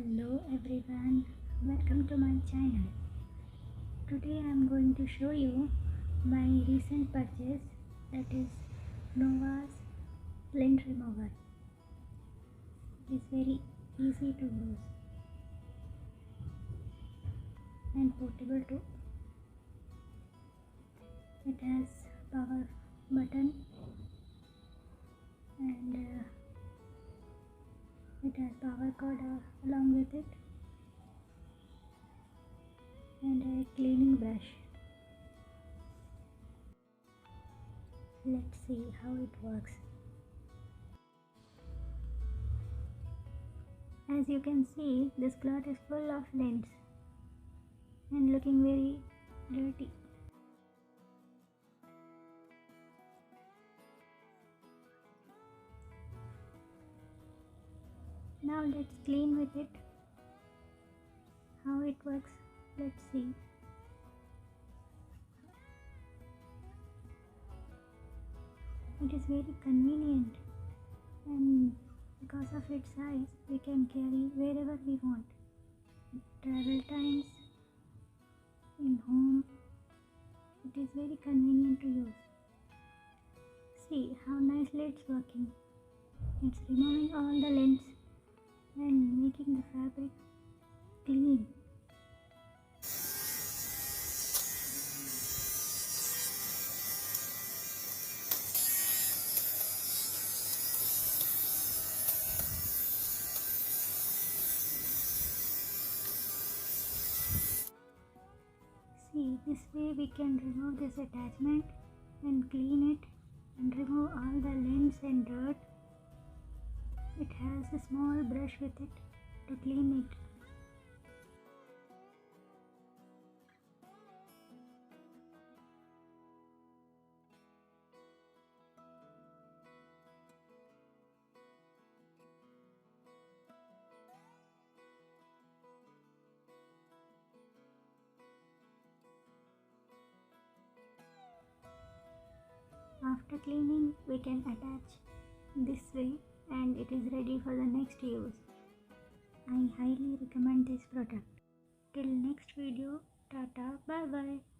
Hello everyone, welcome to my channel. Today I am going to show you my recent purchase, that is Nova's lint remover. It is very easy to use and portable too. It has power button and it has power cord along with it and a cleaning brush. Let's see how it works. As you can see, this cloth is full of lints and looking very dirty. Now let's clean with it. How it works, let's see. It is very convenient, and because of its size we can carry wherever we want. Travel times, in home, it is very convenient to use. See how nicely it's working. It's removing all the lints and making the fabric clean. See, this way we can remove this attachment and clean it and remove all the lints and dirt. It has a small brush with it to clean it. After cleaning, we can attach this way and it is ready for the next use. I highly recommend this product. Till next video, tata, bye bye.